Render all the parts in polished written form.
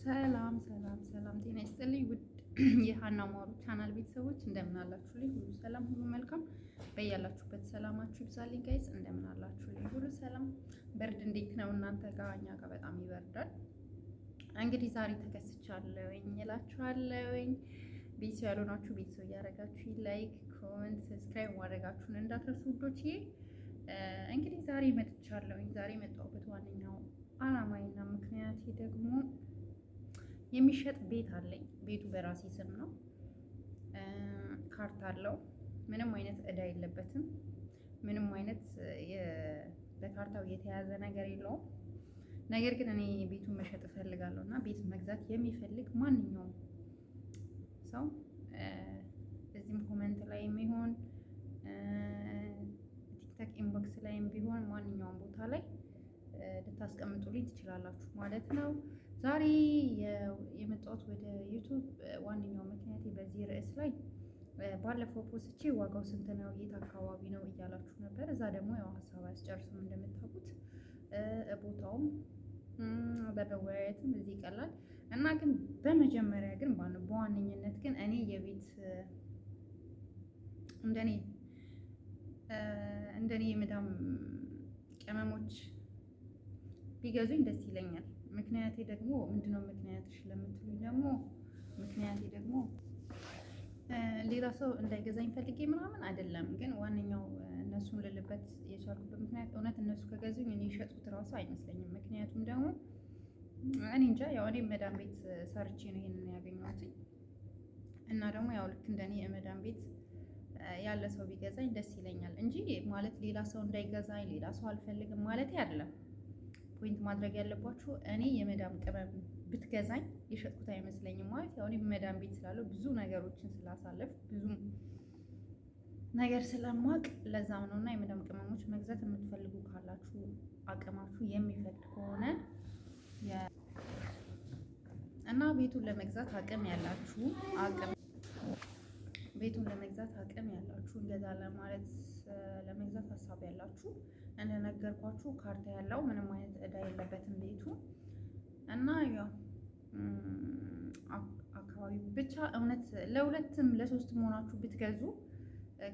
ሰላም ሰላም ሰላም፣ ጤና ይስጥልኝ ውድ የሀና ማሩ ቻናል ቤተሰቦች እንደምን አላችሁልኝ? ሁሉ ሰላም፣ ሁሉ መልካም፣ በያላችሁበት ሰላማችሁ ይብዛልኝ። ጋይስ እንደምን አላችሁልኝ? ሁሉ ሰላም። ብርድ እንዴት ነው እናንተ ጋር? እኛ ጋር በጣም ይበርዳል። እንግዲህ ዛሬ ተከስቻለሁኝ እላችኋለሁኝ። ቤተሰብ ያልሆናችሁ ቤተሰብ እያደረጋችሁ ላይክ፣ ኮሜንት፣ ሰብስክራይብ ማድረጋችሁን እንዳትረሱ ውዶችዬ። እንግዲህ ዛሬ መጥቻለሁኝ። ዛሬ የመጣሁበት ዋነኛው አላማዬና ምክንያቴ ደግሞ የሚሸጥ ቤት አለኝ። ቤቱ በራሴ ስም ነው። ካርታ አለው። ምንም አይነት እዳ የለበትም። ምንም አይነት በካርታው የተያዘ ነገር የለውም። ነገር ግን እኔ ቤቱን መሸጥ እፈልጋለሁ እና ቤት መግዛት የሚፈልግ ማንኛውም ሰው እዚህም ኮመንት ላይ የሚሆን ቲክቶክ ኢንቦክስ ላይም ቢሆን ማንኛውም ቦታ ላይ ልታስቀምጡልኝ ትችላላችሁ ማለት ነው። ዛሬ የመጣሁት ወደ ዩቱብ ዋነኛው ምክንያቴ በዚህ ርዕስ ላይ ባለፈው ፖስቼ ዋጋው ስንት ነው፣ የት አካባቢ ነው እያላችሁ ነበር። እዛ ደግሞ ያው ሀሳብ አያስጨርስም እንደምታውቁት፣ ቦታውም በመወያየትም እዚህ ይቀላል እና ግን በመጀመሪያ ግን በዋነኝነት ግን እኔ የቤት እንደኔ የመዳም ቅመሞች ቢገዙኝ ደስ ይለኛል። ምክንያቴ ደግሞ ምንድነው? ምክንያትሽ ለምትሉኝ ደግሞ ምክንያቴ ደግሞ ሌላ ሰው እንዳይገዛኝ ፈልጌ ምናምን አይደለም። ግን ዋነኛው እነሱን ልልበት የቻልኩበት ምክንያት እውነት እነሱ ከገዙኝ እኔ የሸጥኩት ራሱ አይመስለኝም። ምክንያቱም ደግሞ እኔ እንጃ፣ ያው እኔ መዳም ቤት ሰርቼ ነው ይሄንን ያገኘሁት እና ደግሞ ያው ልክ እንደኔ የመዳም ቤት ያለ ሰው ቢገዛኝ ደስ ይለኛል እንጂ ማለት ሌላ ሰው እንዳይገዛኝ ሌላ ሰው አልፈልግም ማለት አይደለም። ፖይንት ማድረግ ያለባችሁ እኔ የመዳም ቅመም ብትገዛኝ የሸጥኩት አይመስለኝም። ማለት ያው እኔ መዳም ቤት ስላለው ብዙ ነገሮችን ስላሳለፍ ብዙ ነገር ስለማቅ ለዛም ነው። እና የመዳም ቅመሞች መግዛት የምትፈልጉ ካላችሁ አቅማችሁ የሚፈቅድ ከሆነ እና ቤቱን ለመግዛት አቅም ያላችሁ እንገዛለን ማለት ለመግዛት ሀሳብ ያላችሁ እንደነገርኳችሁ ካርታ ያለው ምንም አይነት እዳ የለበትም ቤቱ እና ያው አካባቢ ብቻ እውነት ለሁለትም ለሶስትም ሆናችሁ ብትገዙ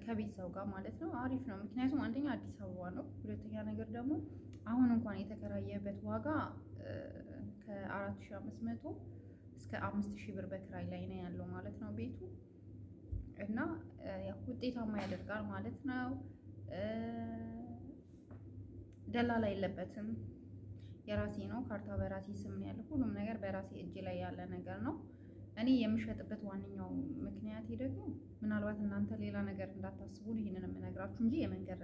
ከቤተሰብ ጋር ማለት ነው አሪፍ ነው። ምክንያቱም አንደኛ አዲስ አበባ ነው፣ ሁለተኛ ነገር ደግሞ አሁን እንኳን የተከራየበት ዋጋ ከ4500 እስከ 5000 ብር በክራይ ላይ ነው ያለው ማለት ነው ቤቱ እና ያው ውጤታማ ያደርጋል ማለት ነው። ደላላ የለበትም። የራሴ ነው። ካርታ በራሴ ስም ነው ያለው። ሁሉም ነገር በራሴ እጅ ላይ ያለ ነገር ነው። እኔ የምሸጥበት ዋነኛው ምክንያቴ ደግሞ ምናልባት እናንተ ሌላ ነገር እንዳታስቡ ይሄንን የምነግራችሁ እንጂ የመንገር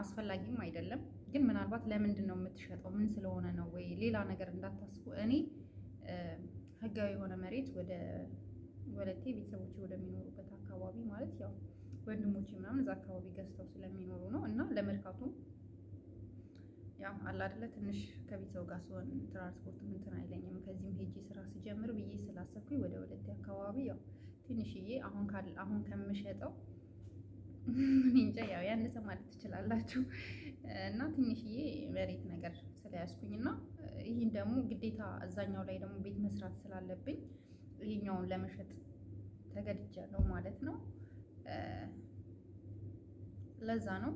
አስፈላጊም አይደለም። ግን ምናልባት ለምንድን ነው የምትሸጠው፣ ምን ስለሆነ ነው ወይ ሌላ ነገር እንዳታስቡ። እኔ ህጋዊ የሆነ መሬት ወለቴ ቤተሰቦቼ ወደሚኖሩበት አካባቢ ማለት ያው ወንድሞቼ ምናምን እዛ አካባቢ ገዝተው ስለሚኖሩ ነው እና ለመልካቱ ያው አለ አይደለ ትንሽ ከቤተሰብ ጋር ሲሆን ትራንስፖርት እንትን አይለኝም። ከዚህም ሄጄ ስራ ስጀምር ብዬ ስላሰብኩኝ ወደ ወለቴ አካባቢ ያው ትንሽዬ አሁን ከምሸጠው እንጃ ያው ያነሰ ማለት ትችላላችሁ እና ትንሽዬ መሬት ነገር ስለያዝኩኝ እና ይህን ደግሞ ግዴታ እዛኛው ላይ ደግሞ ቤት መስራት ስላለብኝ ይሄኛውን ለመሸጥ ተገድጃለሁ ማለት ነው። ለዛ ነው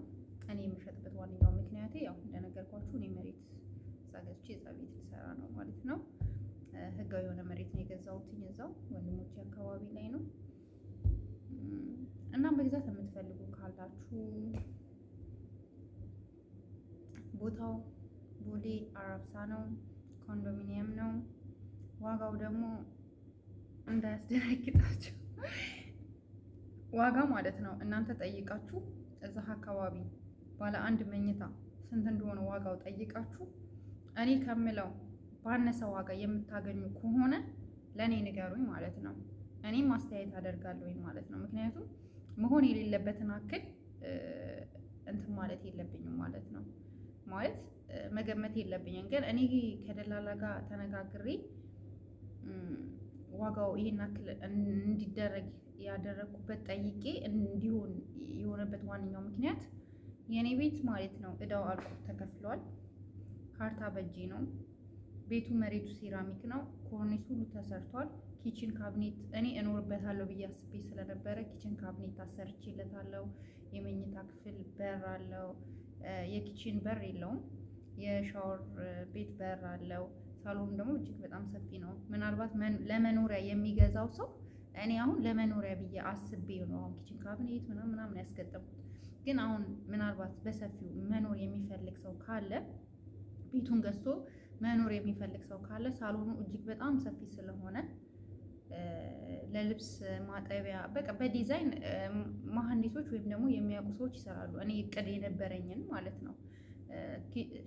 እኔ የምሸጥበት ዋነኛው ምክንያቴ ያው እንደነገርኳችሁ እኔ መሬት እዛ ገዝቼ እዛ ቤት ልሰራ ነው ማለት ነው። ህጋዊ የሆነ መሬት ነው የገዛሁትኝ እዛው ወንድሞቼ አካባቢ ላይ ነው እና መግዛት የምትፈልጉ ካላችሁ ቦታው ቦሌ አራብሳ ነው፣ ኮንዶሚኒየም ነው። ዋጋው ደግሞ እንዳያስደነግጣችሁ ዋጋ ማለት ነው እናንተ ጠይቃችሁ እዛ አካባቢ ባለ አንድ መኝታ ስንት እንደሆነ ዋጋው ጠይቃችሁ እኔ ከምለው ባነሰ ዋጋ የምታገኙ ከሆነ ለእኔ ንገሩኝ ማለት ነው። እኔም ማስተያየት አደርጋለሁኝ ማለት ነው። ምክንያቱም መሆን የሌለበትን አክል እንትን ማለት የለብኝም ማለት ነው። ማለት መገመት የለብኝም። ግን እኔ ከደላላ ጋር ተነጋግሬ ዋጋው ይሄን አክል እንዲደረግ ያደረኩበት ጠይቄ እንዲሆን የሆነበት ዋነኛው ምክንያት የኔ ቤት ማለት ነው እዳው አልቆ ተከፍሏል። ካርታ በእጄ ነው። ቤቱ መሬቱ ሴራሚክ ነው። ኮርኒስ ሁሉ ተሰርቷል። ኪችን ካቢኔት እኔ እኖርበታለሁ ብዬ አስቤ ስለነበረ ኪችን ካቢኔት አሰርቼለታለሁ። የመኝታ ክፍል በር አለው። የኪችን በር የለውም። የሻወር ቤት በር አለው። ሳሎኑ ደግሞ እጅግ በጣም ሰፊ ነው። ምናልባት ለመኖሪያ የሚገዛው ሰው እኔ አሁን ለመኖሪያ ብዬ አስቤ ነው አሁን ኪችን ካቢኔት ምናምን ያስገጠምኩት። ግን አሁን ምናልባት በሰፊው መኖር የሚፈልግ ሰው ካለ ቤቱን ገዝቶ መኖር የሚፈልግ ሰው ካለ ሳሎኑ እጅግ በጣም ሰፊ ስለሆነ ለልብስ ማጠቢያ በቃ በዲዛይን መሐንዲሶች ወይም ደግሞ የሚያውቁ ሰዎች ይሰራሉ። እኔ እቅድ የነበረኝን ማለት ነው።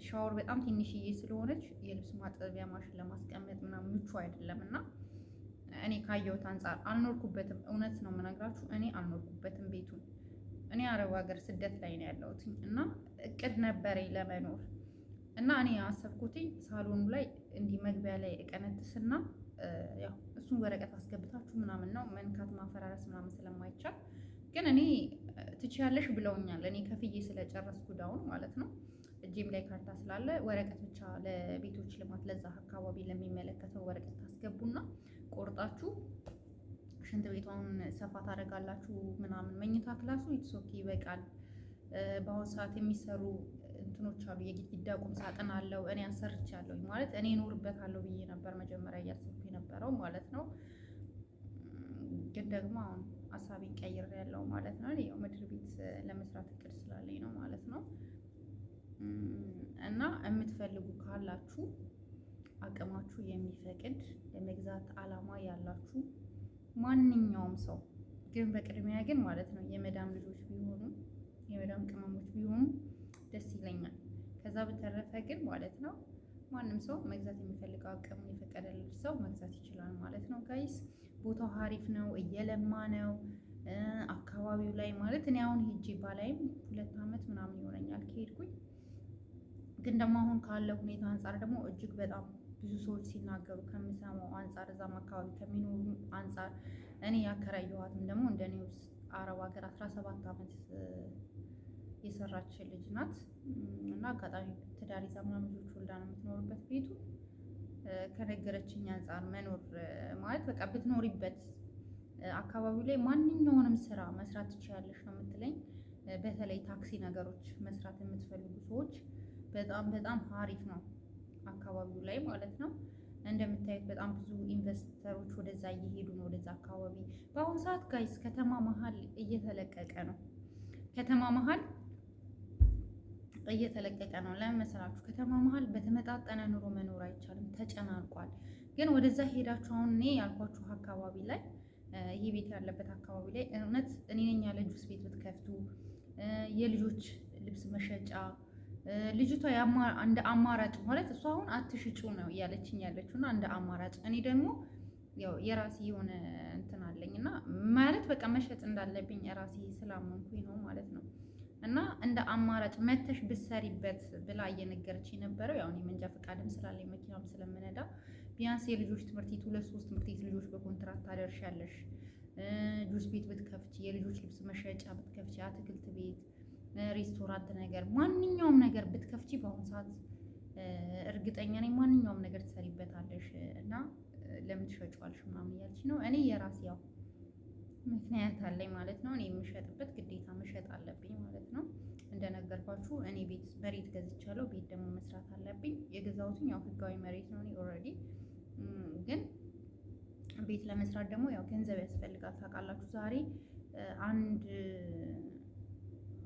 ሻወር በጣም ትንሽዬ ስለሆነች የልብስ ማጠቢያ ማሽን ለማስቀመጥ ምናምን ምቹ አይደለም እና እኔ ካየሁት አንጻር አልኖርኩበትም። እውነት ነው የምነግራችሁ፣ እኔ አልኖርኩበትም ቤቱን። እኔ አረብ ሀገር ስደት ላይ ነው ያለሁት እና እቅድ ነበረኝ ለመኖር እና እኔ ያሰብኩትኝ ሳሎኑ ላይ እንዲህ መግቢያ ላይ እቀነጥስና ያው እሱን ወረቀት አስገብታችሁ ምናምን ነው መንካት ማፈራረስ ምናምን ስለማይቻል፣ ግን እኔ ትችያለሽ ብለውኛል። እኔ ከፍዬ ስለጨረስኩ ዳውን ማለት ነው። እጄም ላይ ካርታ ስላለ ወረቀት ብቻ ለቤቶች ልማት ለዛ አካባቢ ለሚመለከተው ወረቀት ታስገቡና ቆርጣችሁ ሽንት ቤቷን ሰፋ ታደርጋላችሁ ምናምን። መኝታ ክላሱ ኢትሶኪ ይበቃል። በአሁኑ ሰዓት የሚሰሩ እንትኖች አሉ። የግድግዳ ቁም ሳጥን አለው። እኔ አሰርቻለሁ ማለት እኔ እኖርበታለሁ ብዬ ነበር መጀመሪያ እያሰብኩ የነበረው ማለት ነው። ግን ደግሞ አሁን ሀሳቤን ቀይሬያለሁ ማለት ነው። ያው ምድር ቤት ለመስራት እቅድ ስላለኝ ነው ማለት ነው። እና የምትፈልጉ ካላችሁ አቅማችሁ የሚፈቅድ የመግዛት አላማ ያላችሁ ማንኛውም ሰው ግን በቅድሚያ ግን ማለት ነው የመዳም ልጆች ቢሆኑ የመዳም ቅመሞች ቢሆኑ ደስ ይለኛል። ከዛ በተረፈ ግን ማለት ነው ማንም ሰው መግዛት የሚፈልገው አቅሙ የፈቀደለት ሰው መግዛት ይችላል ማለት ነው። ጋይስ ቦታው ሀሪፍ ነው፣ እየለማ ነው አካባቢው ላይ ማለት እኔ አሁን ሄጄ ባላይም 2 ዓመት ምናምን ይሆነኛል ከሄድኩኝ። ግን ደግሞ አሁን ካለው ሁኔታ አንጻር ደግሞ እጅግ በጣም ብዙ ሰዎች ሲናገሩ ከምሰማው አንጻር እዛም አካባቢ ከሚኖሩ አንጻር እኔ ያከራየኋትም ደግሞ እንደኔ ውስጥ አረብ ሀገር 17 ዓመት የሰራች ልጅ ናት እና አጋጣሚ ትዳር ይዛ ምናምን ልጆች ወልዳ ነው የምትኖርበት ቤቱ። ከነገረችኝ አንጻር መኖር ማለት በቃ ብትኖሪበት አካባቢው ላይ ማንኛውንም ስራ መስራት ትችያለሽ ነው የምትለኝ። በተለይ ታክሲ ነገሮች መስራት የምትፈልጉ ሰዎች በጣም በጣም አሪፍ ነው አካባቢው ላይ ማለት ነው። እንደምታዩት በጣም ብዙ ኢንቨስተሮች ወደዛ እየሄዱ ነው፣ ወደዛ አካባቢ። በአሁኑ ሰዓት ጋይስ ከተማ መሀል እየተለቀቀ ነው። ከተማ መሀል እየተለቀቀ ነው። ለምን መሰላችሁ? ከተማ መሀል በተመጣጠነ ኑሮ መኖር አይቻልም፣ ተጨናንቋል። ግን ወደዛ ሄዳችሁ አሁን እኔ ያልኳችሁ አካባቢ ላይ ይህ ቤት ያለበት አካባቢ ላይ እውነት እኔ ነኝ ያለ ጁስ ቤት ብትከፍቱ፣ የልጆች ልብስ መሸጫ ልጅቷ እንደ አማራጭ ማለት እሷ አሁን አትሽጩ ነው እያለችኝ ያለችው እና እንደ አማራጭ እኔ ደግሞ ያው የራሴ የሆነ እንትን አለኝ እና ማለት በቃ መሸጥ እንዳለብኝ የራሴ ስላመንኩኝ ነው ማለት ነው። እና እንደ አማራጭ መተሽ ብትሰሪበት ብላ እየነገረች የነበረው ያው እኔ መንጃ ፈቃድም ስላለኝ መኪናም ስለምነዳ ቢያንስ የልጆች ትምህርት ቤት 2-3 ትምህርት ቤት ልጆች በኮንትራት ታደርሻለሽ። ጁስ ቤት ብትከፍቺ፣ የልጆች ልብስ መሸጫ ብትከፍቺ፣ አትክልት ቤት፣ ሬስቶራንት ነገር ማንኛውም ነገር ብትከፍቺ በአሁኑ ሰዓት እርግጠኛ ነኝ ማንኛውም ነገር ትሰሪበታለሽ። እና ለምን ትሸጫዋለሽ ምናምን እያልሽ ነው። እኔ የራሴ ያው ምክንያት አለኝ ማለት ነው። እኔ የምሸጥበት ግዴታ መሸጥ አለብኝ ማለት ነው። እንደነገርኳችሁ እኔ ቤት መሬት ገዝቻለሁ። ቤት ደግሞ መስራት አለብኝ። የገዛሁትን ያው ህጋዊ መሬት ነው። እኔ ኦልሬዲ ግን ቤት ለመስራት ደግሞ ያው ገንዘብ ያስፈልጋል። ታውቃላችሁ ዛሬ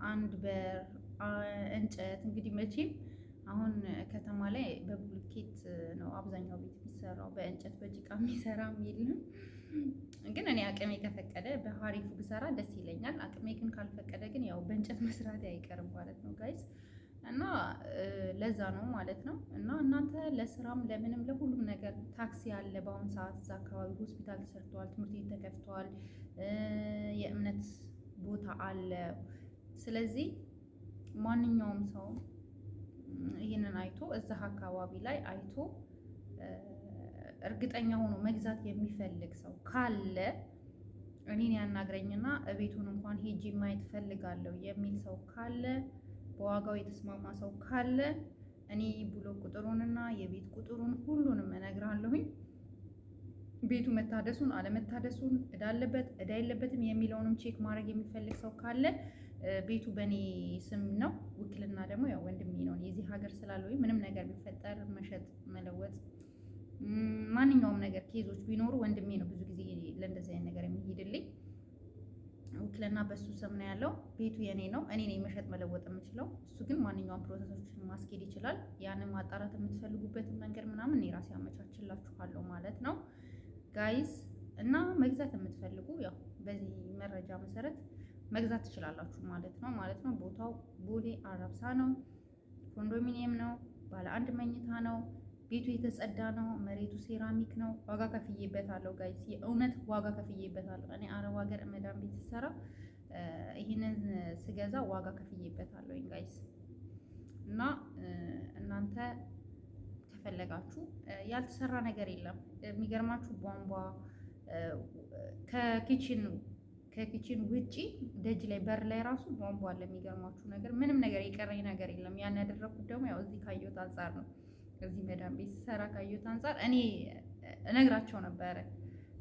አንድ በእንጨት እንግዲህ መቼም አሁን ከተማ ላይ በብሎኬት ነው አብዛኛው ቤት የሚሰራው፣ በእንጨት በጭቃ የሚሰራም የለም። ግን እኔ አቅሜ ከፈቀደ በሀሪፉ ብሰራ ደስ ይለኛል። አቅሜ ግን ካልፈቀደ ግን ያው በእንጨት መስራት አይቀርም ማለት ነው ጋይስ። እና ለዛ ነው ማለት ነው። እና እናንተ ለስራም ለምንም ለሁሉም ነገር ታክሲ አለ በአሁኑ ሰዓት እዛ አካባቢ ሆስፒታል ተሰርተዋል፣ ትምህርት ቤት ተከፍተዋል፣ የእምነት ቦታ አለ። ስለዚህ ማንኛውም ሰው ይህንን አይቶ እዛ አካባቢ ላይ አይቶ እርግጠኛ ሆኖ መግዛት የሚፈልግ ሰው ካለ እኔን ያናግረኝና ቤቱን እንኳን ሄጄ ማየት ፈልጋለሁ የሚል ሰው ካለ፣ በዋጋው የተስማማ ሰው ካለ እኔ ብሎክ ቁጥሩንና የቤት ቁጥሩን ሁሉ ቤቱ መታደሱን አለመታደሱን፣ እዳ አለበት እዳ የለበትም የሚለውንም ቼክ ማድረግ የሚፈልግ ሰው ካለ ቤቱ በእኔ ስም ነው። ውክልና ደግሞ ያው ወንድሜ ነው። የዚህ ሀገር ስላለው ምንም ነገር ቢፈጠር መሸጥ መለወጥ ማንኛውም ነገር ኬዞች ቢኖሩ ወንድሜ ነው ብዙ ጊዜ ለእንደዚህ አይነት ነገር የሚሄድልኝ። ውክልና በሱ ስም ነው ያለው። ቤቱ የኔ ነው። እኔ ነኝ መሸጥ መለወጥ የምችለው። እሱ ግን ማንኛውም ፕሮሰሶችን ማስኬድ ይችላል። ያንን ማጣራት የምትፈልጉበትን መንገድ ምናምን እኔ ራሴ አመቻችላችኋለሁ ማለት ነው ጋይስ። እና መግዛት የምትፈልጉ ያው በዚህ መረጃ መሰረት መግዛት ትችላላችሁ ማለት ነው። ቦታው ቦሌ አራብሳ ነው። ኮንዶሚኒየም ነው። ባለ 1 መኝታ ነው። ቤቱ የተጸዳ ነው። መሬቱ ሴራሚክ ነው። ዋጋ ከፍዬበታለሁ ጋይስ፣ የእውነት ዋጋ ከፍዬበታለሁ። እኔ አረብ ሀገር መዳም ቤት ስሰራ ይህንን ስገዛ ዋጋ ከፍዬበታለሁ ጋይስ። እና እናንተ ከፈለጋችሁ ያልተሰራ ነገር የለም። የሚገርማችሁ ቧንቧ ከኪችን ውጪ ደጅ ላይ በር ላይ ራሱ ቧንቧ አለ። የሚገርማችሁ ነገር ምንም ነገር የቀረኝ ነገር የለም። ያን ያደረኩት ደግሞ ያው እዚህ ካየሁት አንጻር ነው። እዚህ መዳም ቤት ስሰራ ካየሁት አንጻር እኔ እነግራቸው ነበረ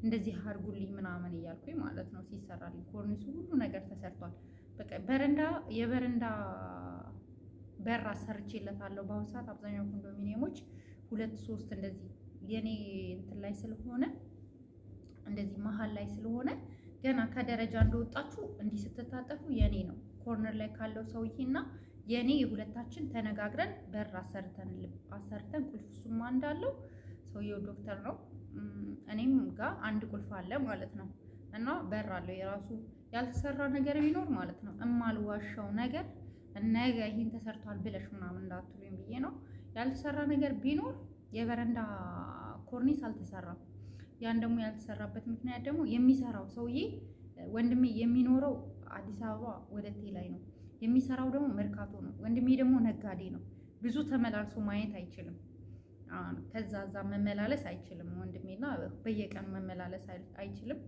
እንደዚህ አድርጉልኝ ምናምን እያልኩኝ ማለት ነው። ሲሰራልኝ ኮርኒሱ ሁሉ ነገር ተሰርቷል። በቃ የበረንዳ በር አሰርቼለታለሁ። በአሁኑ ሰዓት አብዛኛው ኮንዶሚኒየሞች 2-3 እንደዚህ የኔ እንትን ላይ ስለሆነ እንደዚህ መሀል ላይ ስለሆነ ገና ከደረጃ እንደወጣችሁ እንዲህ ስትታጠፉ የኔ ነው ኮርነር ላይ ካለው ሰውዬና የኔ የሁለታችን ተነጋግረን በር አሰርተን ቁልፍ እሱማ እንዳለው ሰውየው ዶክተር ነው። እኔም ጋር አንድ ቁልፍ አለ ማለት ነው። እና በር አለው የራሱ። ያልተሰራ ነገር ቢኖር ማለት ነው እማልዋሻው ነገር ነገ ይህን ተሰርቷል ብለሽ ምናምን እንዳትሉኝ ብዬ ነው። ያልተሰራ ነገር ቢኖር የበረንዳ ኮርኒስ አልተሰራም። ያን ደግሞ ያልተሰራበት ምክንያት ደግሞ የሚሰራው ሰውዬ ወንድሜ የሚኖረው አዲስ አበባ ወደቴ ላይ ነው። የሚሰራው ደግሞ መርካቶ ነው። ወንድሜ ደግሞ ነጋዴ ነው። ብዙ ተመላልሶ ማየት አይችልም። ከዛ መመላለስ አይችልም። ወንድሜና በየቀኑ መመላለስ አይችልም።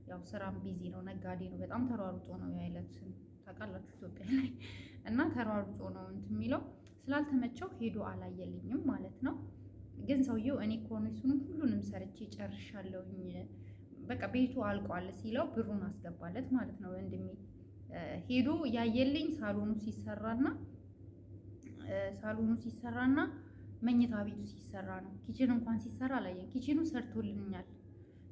ያው ስራም ቢዚ ነው። ነጋዴ ነው። በጣም ተሯሩጦ ነው ያይለት ታውቃላችሁ ኢትዮጵያ ላይ እና ተሯሩጦ ነው እንትን የሚለው ስላልተመቸው ሄዶ አላየልኝም ማለት ነው። ግን ሰውየው እኔ ኮርኒሱንም ሁሉንም ሰርቼ ጨርሻለሁኝ በቃ ቤቱ አልቋል ሲለው ብሩን አስገባለት ማለት ነው። ወንድሜ ሄዶ ያየልኝ ሳሎኑ ሲሰራና መኝታ ቤቱ ሲሰራ ነው። ኪችን እንኳን ሲሰራ አላየን። ኪችኑ ሰርቶልኛል፣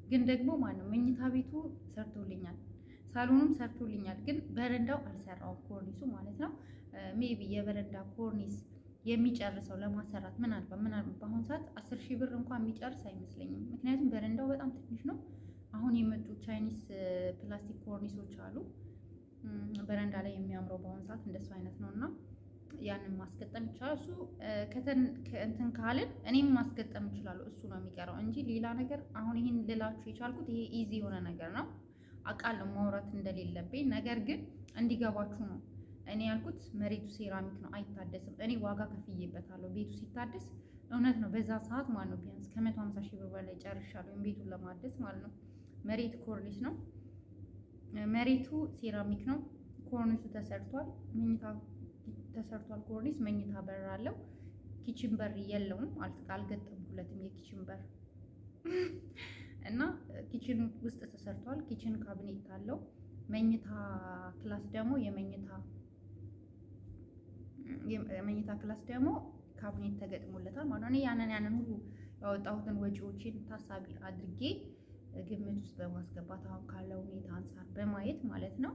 ግን ደግሞ ማነው መኝታ ቤቱ ሰርቶልኛል፣ ሳሎኑም ሰርቶልኛል፣ ግን በረንዳው አልሰራውም ኮርኒሱ ማለት ነው። ሜቢ የበረንዳ ኮርኒስ የሚጨርሰው ለማሰራት ምናልባት በአሁኑ ሰዓት 10,000 ብር እንኳን የሚጨርስ አይመስለኝም። ምክንያቱም በረንዳው በጣም ትንሽ ነው። አሁን የመጡ ቻይኒስ ፕላስቲክ ኮርኒሶች አሉ በረንዳ ላይ የሚያምረው በአሁኑ ሰዓት እንደሱ አይነት ነው። እና ያንን ማስገጠም ይቻላል። እሱ ከእንትን ካልን እኔም ማስገጠም ይችላሉ። እሱ ነው የሚቀረው እንጂ ሌላ ነገር አሁን ይህን ልላችሁ የቻልኩት ይሄ ኢዚ የሆነ ነገር ነው። አውቃለሁ ማውራት እንደሌለብኝ፣ ነገር ግን እንዲገባችሁ ነው እኔ ያልኩት። መሬቱ ሴራሚክ ነው፣ አይታደስም። እኔ ዋጋ ከፍዬበታለሁ። ቤቱ ሲታደስ እውነት ነው በዛ ሰዓት ማለት ነው ቢያንስ ከ150,000 ብር በላይ ጨርሻለሁ ቤቱን ለማደስ ማለት ነው። መሬት ኮርኒስ ነው፣ መሬቱ ሴራሚክ ነው። ኮርኒሱ ተሰርቷል፣ መኝታ ተሰርቷል። ኮርኒስ መኝታ በር አለው። ኪችን በር የለውም፣ አልገጠምኩለትም የኪችን በር እና ኪችን ውስጥ ተሰርቷል። ኪችን ካቢኔት አለው። መኝታ ክላስ ደግሞ የመኝታ ክላስ ደግሞ ካቢኔት ተገጥሞለታል ማለት ነው። ያንን ሁሉ ያወጣሁትን ወጪዎችን ታሳቢ አድርጌ ግምት ውስጥ በማስገባት አሁን ካለው ሁኔታ አንጻር በማየት ማለት ነው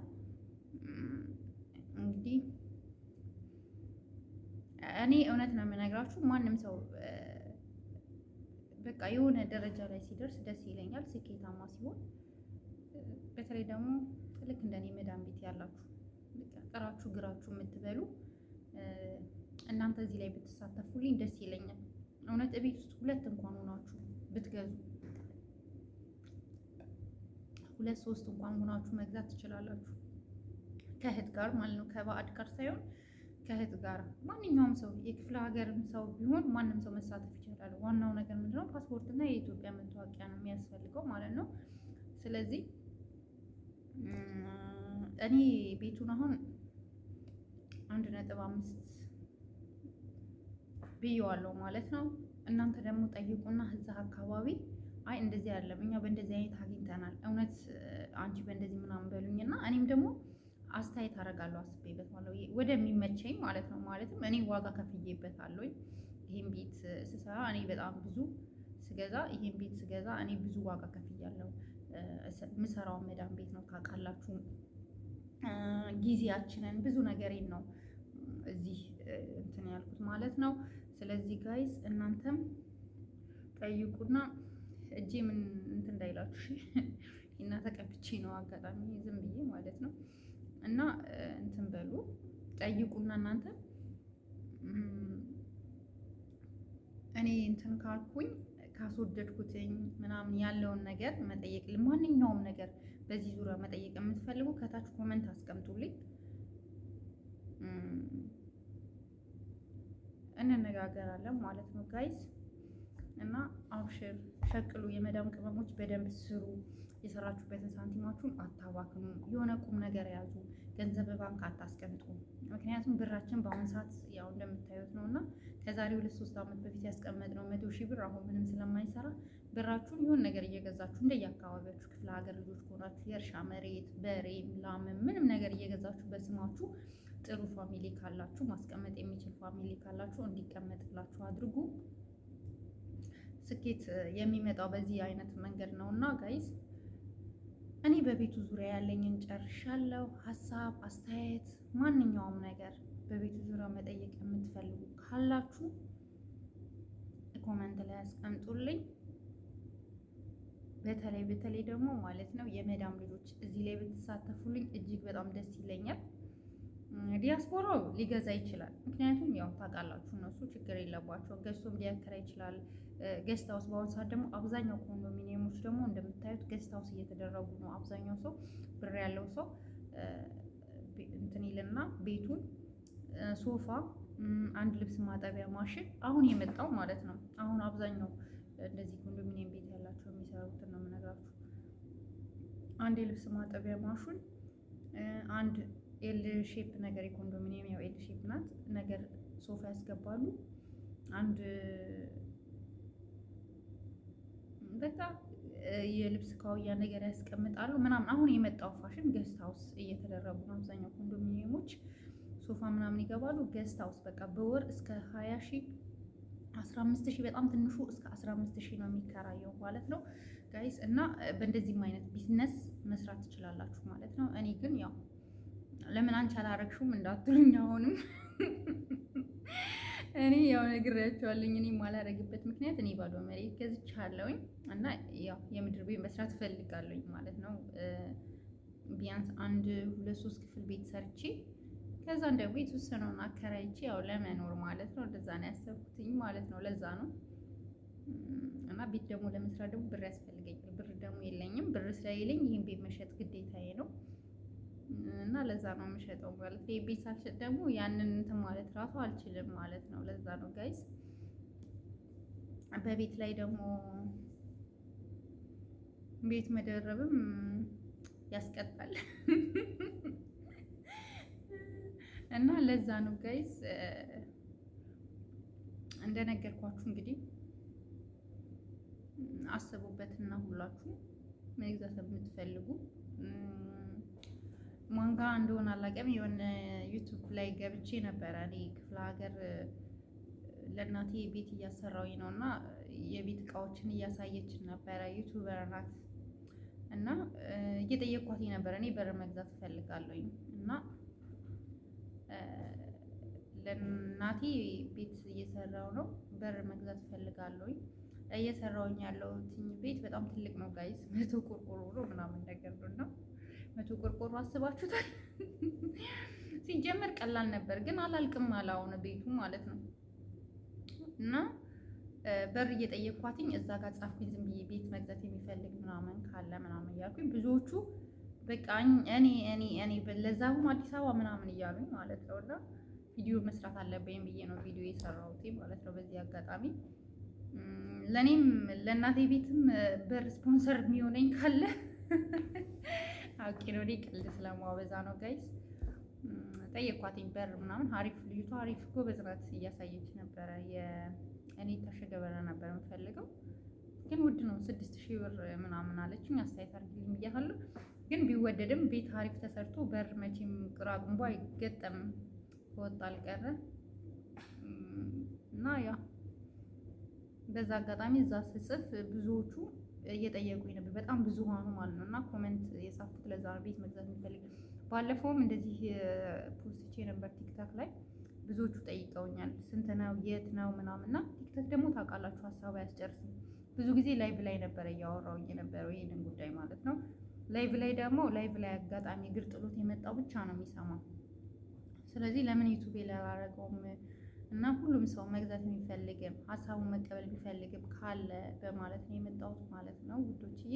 እንግዲህ እኔ እውነት ነው የምነግራችሁ። ማንም ሰው በቃ የሆነ ደረጃ ላይ ሲደርስ ደስ ይለኛል፣ ስኬታማ ሲሆን። በተለይ ደግሞ ልክ እንደኔ መዳም ቤት ያላችሁ ጥራችሁ ግራችሁ የምትበሉ እናንተ እዚህ ላይ ብትሳተፉልኝ ደስ ይለኛል። እውነት እቤት ውስጥ 2 እንኳን ሆናችሁ ብትገዙ 2-3 እንኳን ሆናችሁ መግዛት ትችላላችሁ። ከእህት ጋር ማለት ነው፣ ከባዕድ ጋር ሳይሆን ከእህት ጋር። ማንኛውም ሰው የክፍለ ሀገርም ሰው ቢሆን ማንም ሰው መሳተፍ ይችላል። ዋናው ነገር ምንድነው? ፓስፖርት እና የኢትዮጵያ መታወቂያ ነው የሚያስፈልገው ማለት ነው። ስለዚህ እኔ ቤቱን አሁን 1.5 ብየዋለሁ ማለት ነው። እናንተ ደግሞ ጠይቁና እዛ አካባቢ አይ እንደዚህ አይደለም እኛ በእንደዚህ አይነት አግኝተናል፣ እውነት አንቺ በእንደዚህ ምናምን በሉኝና እኔም ደግሞ አስተያየት አደርጋለሁ አስቤበት ማለት ወደሚመቸኝ ማለት ነው። ማለትም እኔ ዋጋ ከፍዬበታለሁ። ይሄን ቤት ስሰራ እኔ በጣም ብዙ ስገዛ ይሄን ቤት ስገዛ እኔ ብዙ ዋጋ ከፍያለሁ። ምሰራው መዳም ቤት ነው ታውቃላችሁ። ጊዜያችንን ብዙ ነገሬን ነው እዚህ እንትን ያልኩት ማለት ነው። ስለዚህ ጋይስ እናንተም ጠይቁና እጄ ምን እንትን እንዳይላችሁ እና ተቀብቼ ነው አጋጣሚ ዝም ብዬ ማለት ነው። እና እንትን በሉ ጠይቁና እናንተ እኔ እንትን ካልኩኝ ካስወደድኩትኝ ምናምን ያለውን ነገር መጠየቅ ማንኛውም ነገር በዚህ ዙሪያ መጠየቅ የምትፈልጉ ከታች ኮመንት አስቀምጡልኝ፣ እንነጋገራለን ማለት ነው ጋይስ። እና አብሽር ሸቅሉ፣ የመዳም ቅመሞች በደንብ ስሩ። የሰራችሁበትን ሳንቲማችሁን አታባክኑ። የሆነ ቁም ነገር ያዙ። ገንዘብ ባንክ አታስቀምጡ። ምክንያቱም ብራችን በአሁኑ ሰዓት ያው እንደምታዩት ነው እና ከዛሬ 2-3 ዓመት በፊት ያስቀመጥነው 100,000 ብር አሁን ምንም ስለማይሰራ ብራችሁን የሆነ ነገር እየገዛችሁ እንደየአካባቢያችሁ ክፍለ ሀገር ልጆች ከሆናችሁ የእርሻ መሬት፣ በሬ፣ ላም ምንም ነገር እየገዛችሁ በስማችሁ ጥሩ ፋሚሊ ካላችሁ ማስቀመጥ የሚችል ፋሚሊ ካላችሁ እንዲቀመጥላችሁ አድርጉ። ስኬት የሚመጣው በዚህ አይነት መንገድ ነው እና ጋይዝ እኔ በቤቱ ዙሪያ ያለኝን ጨርሻለሁ። ሀሳብ አስተያየት፣ ማንኛውም ነገር በቤቱ ዙሪያ መጠየቅ የምትፈልጉ ካላችሁ ኮመንት ላይ አስቀምጡልኝ። በተለይ ደግሞ ማለት ነው የመዳም ልጆች እዚህ ላይ ብትሳተፉልኝ እጅግ በጣም ደስ ይለኛል። ዲያስፖራው ሊገዛ ይችላል። ምክንያቱም ያው ታውቃላችሁ እነሱ ችግር የለባቸው ገዝቶም ሊያከራ ይችላል። ገስት ሃውስ በአሁኑ ሰዓት ደግሞ አብዛኛው ኮንዶሚኒየሞች ደግሞ እንደምታዩት ገስት ሃውስ እየተደረጉ ነው። አብዛኛው ሰው ብር ያለው ሰው እንትን ይልና ቤቱን ሶፋ፣ አንድ ልብስ ማጠቢያ ማሽን አሁን የመጣው ማለት ነው። አሁን አብዛኛው እንደዚህ ኮንዶሚኒየም ቤት ያላቸው የሚሰሩትን ነው የምነግራችሁ። አንድ የልብስ ማጠቢያ ማሽን፣ አንድ ኤል ሼፕ ነገር የኮንዶሚኒየም ያው ኤል ሼፕ ናት ነገር ሶፋ ያስገባሉ። አንድ በቃ የልብስ ካውያ ነገር ያስቀምጣሉ ምናምን። አሁን የመጣው ፋሽን ገስት ሃውስ እየተደረጉ ነው። አብዛኛው ኮንዶሚኒየሞች ሶፋ ምናምን ይገባሉ። ገስት ሃውስ በቃ በወር እስከ 20,000 15,000 በጣም ትንሹ እስከ 15,000 ነው የሚከራየው ማለት ነው ጋይስ። እና በእንደዚህም አይነት ቢዝነስ መስራት ትችላላችሁ ማለት ነው። እኔ ግን ያው ለምን አንቺ አላረግሽውም እንዳትሉኝ አሁንም እኔ ያው ነግሬያቸዋለኝ። እኔ የማላረግበት ምክንያት እኔ ባዶ መሬት ገዝቻለሁኝ እና ያው የምድር ቤት መስራት እፈልጋለሁኝ ማለት ነው። ቢያንስ 1-2-3 ክፍል ቤት ሰርቼ ከዛ ደግሞ የተወሰነውን አከራይቼ ያው ለመኖር ማለት ነው። እንደዛ ነው ያሰብኩትኝ ማለት ነው። ለዛ ነው እና ቤት ደግሞ ለመስራት ደግሞ ብር ያስፈልገኛል። ብር ደግሞ የለኝም። ብር ስለሌለኝ ይህን ቤት መሸጥ ግዴታዬ ነው እና ለዛ ነው የምሸጠው ማለት ነው። ቤት ሳልሸጥ ደግሞ ያንን እንትን ማለት ራሱ አልችልም ማለት ነው። ለዛ ነው ጋይስ። በቤት ላይ ደግሞ ቤት መደረብም ያስቀጣል እና ለዛ ነው ጋይስ እንደነገርኳችሁ እንግዲህ አስቡበትና ሁላችሁ መግዛት የምትፈልጉ ማንጋ እንደሆነ አላውቅም። የሆነ ዩቲዩብ ላይ ገብቼ ነበረ። እኔ ክፍለ ሀገር ለእናቴ ቤት እያሰራሁኝ ነው እና የቤት እቃዎችን እያሳየችን ነበረ። ዩቲዩበር ናት እና እየጠየኳት ነበረ። እኔ በር መግዛት እፈልጋለሁኝ እና ለእናቴ ቤት እየሰራው ነው። በር መግዛት እፈልጋለሁኝ። እየሰራውኝ ያለው ቤት በጣም ትልቅ ነው ጋይስ። 100 ቆርቆሮ ነው ምናምን ነገር ነው እና 100 ቆርቆሮ አስባችሁታል? ሲጀመር ቀላል ነበር ግን አላልቅም አላውን ቤቱ ማለት ነው። እና በር እየጠየኳትኝ እዛ ጋር ጻፍኩኝ ዝም ብዬ ቤት መግዛት የሚፈልግ ምናምን ካለ ምናምን እያልኩኝ ብዙዎቹ በቃ እኔ ለዛውም አዲስ አበባ ምናምን እያሉኝ ማለት ነው። እና ቪዲዮ መስራት አለብኝ ብዬ ነው ቪዲዮ የሰራሁት ማለት ነው። በዚህ አጋጣሚ ለኔም ለእናቴ ቤትም በር ስፖንሰር የሚሆነኝ ካለ አውቄ ነው። ቀልድ ስለማበዛ ነው ጋይስ። ጠየኳትኝ በር ምናምን አሪፍ ልጅቷ አሪፍ ጎበዝ ናት። እያሳየች ነበረ። እኔ ታሸገ በር ነበር የምፈልገው ግን ውድ ነው 6000 ብር ምናምን አለችኝ። አስተያየት አድርጊልኝ ብያለሁ። ግን ቢወደድም ቤት አሪፍ ተሰርቶ በር መቼም ቅራቅንቦ አይገጠምም ከወጣ አልቀረ እና ያ በዛ አጋጣሚ እዛ ስጽፍ ብዙዎቹ እየጠየቁኝ ነበር፣ በጣም ብዙሃኑ ማለት ነው። እና ኮሜንት የጻፍኩት ለዛ ቤት መግዛት የሚፈልግ ባለፈውም እንደዚህ ፖስቼ ነበር ቲክታክ ላይ ብዙዎቹ ጠይቀውኛል፣ ስንት ነው የት ነው ምናምን። እና ቲክታክ ደግሞ ታውቃላችሁ ሀሳብ አያስጨርስም። ብዙ ጊዜ ላይቭ ላይ ነበር እያወራሁኝ የነበረው ይሄንን ጉዳይ ማለት ነው። ላይቭ ላይ ደግሞ ላይቭ ላይ አጋጣሚ እግር ጥሎት የመጣው ብቻ ነው የሚሰማው። ስለዚህ ለምን ዩቲዩብ ላይ አላደረገውም? እና ሁሉም ሰው መግዛት የሚፈልግም ሀሳቡን መቀበል የሚፈልግም ካለ በማለት ነው የመጣሁት ማለት ነው ውዶችዬ።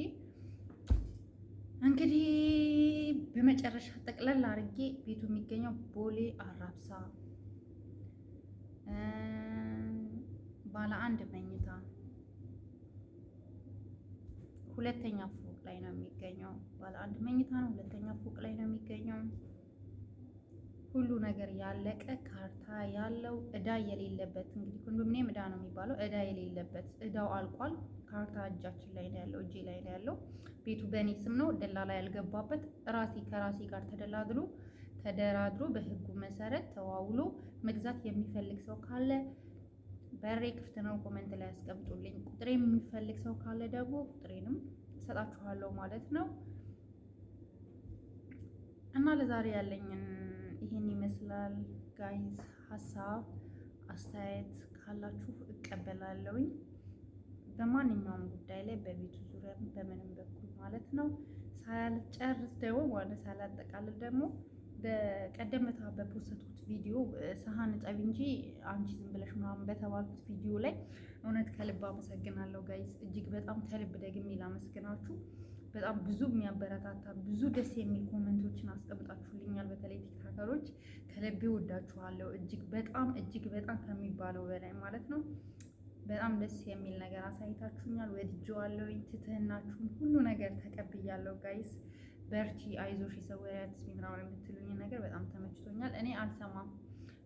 እንግዲህ በመጨረሻ ጠቅለል አድርጌ ቤቱ የሚገኘው ቦሌ አራብሳ ባለ 1 መኝታ 2ኛ ፎቅ ላይ ነው የሚገኘው። ባለ 1 መኝታ ነው፣ 2ኛ ፎቅ ላይ ነው የሚገኘው። ሁሉ ነገር ያለቀ ካርታ ያለው እዳ የሌለበት፣ እንግዲህ ኮንዶሚኒየም እዳ ነው የሚባለው፣ እዳ የሌለበት። እዳው አልቋል። ካርታ እጃችን ላይ ነው ያለው፣ እጄ ላይ ነው ያለው። ቤቱ በእኔ ስም ነው፣ ደላላ ያልገባበት። ራሴ ከራሴ ጋር ተደራድሮ በህጉ መሰረት ተዋውሎ መግዛት የሚፈልግ ሰው ካለ በሬ ክፍት ነው። ኮሜንት ላይ ያስቀምጡልኝ። ቁጥሬ የሚፈልግ ሰው ካለ ደግሞ ቁጥሬንም እሰጣችኋለሁ ማለት ነው። እና ለዛሬ ያለኝን ይሄን ይመስላል ጋይዝ። ሀሳብ አስተያየት ካላችሁ እቀበላለሁኝ በማንኛውም ጉዳይ ላይ በቤቱ ዙሪያ በምንም በኩል ማለት ነው። ሳልጨርስ ደግሞ ማለት ሳላጠቃልል ደግሞ በቀደምታ በፖስተቱት ቪዲዮ ሰሃን ጠቢ እንጂ አንቺ ዝም ብለሽ ምናምን በተባልኩት ቪዲዮ ላይ እውነት ከልብ አመሰግናለሁ ጋይዝ። እጅግ በጣም ከልብ ደግሜ ላመስግናችሁ። በጣም ብዙ የሚያበረታታ ብዙ ደስ የሚል ኮመንቶችን አስቀምጣችሁልኛል። በተለይ ቲክታከሮች ከልቤ ወዳችኋለሁ። እጅግ በጣም ከሚባለው በላይ ማለት ነው። በጣም ደስ የሚል ነገር አሳይታችሁኛል። ወድጄዋለሁ። ትህትናችሁን ሁሉ ነገር ተቀብያለሁ ጋይስ። በርቺ፣ አይዞሽ፣ የሰወሪያት ምናምን የምትሉኝ ነገር በጣም ተመችቶኛል። እኔ አልሰማም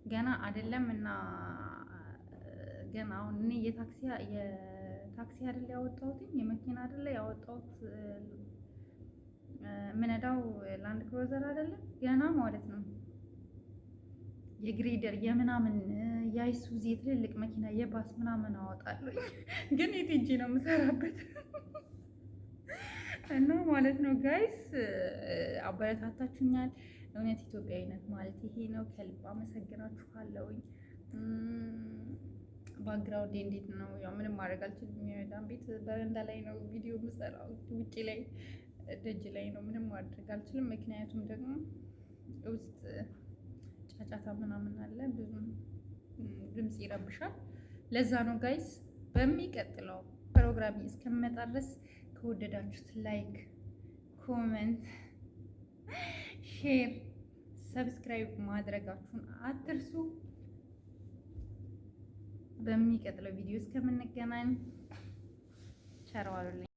ገና አይደለም እና ገና አሁን እኔ የታክሲ አይደለ ያወጣሁት የመኪና አይደለ ያወጣሁት ምነዳው ላንድ ክሮዘር አይደለ ገና ማለት ነው። የግሬደር የምናምን የአይሱዚ የትልልቅ መኪና የባስ ምናምን አወጣለሁ ግን የት ሂጂ ነው የምሰራበት እና ማለት ነው ጋይስ። አበረታታችሁኛል። እውነት ኢትዮጵያዊነት ማለት ይሄ ነው። ከልብ አመሰግናችኋለሁኝ። ባክግራውንድ እንዴት ነው? ያው ምንም ማድረግ አልችልም። የመዳም ቤት በረንዳ ላይ ነው ቪዲዮ የምሰራው፣ ውጪ ላይ ደጅ ላይ ነው። ምንም ማድረግ አልችልም። ምክንያቱም ደግሞ ውስጥ ጫጫታ ምናምን አለ፣ ብዙ ድምጽ ይረብሻል። ለዛ ነው ጋይስ። በሚቀጥለው ፕሮግራም እስከምመጣ ድረስ ከወደዳችሁት ላይክ፣ ኮሜንት፣ ሼር፣ ሰብስክራይብ ማድረጋችሁን አትርሱ። በሚቀጥለው ቪዲዮ እስከምንገናኝ ቸር ዋሉልኝ።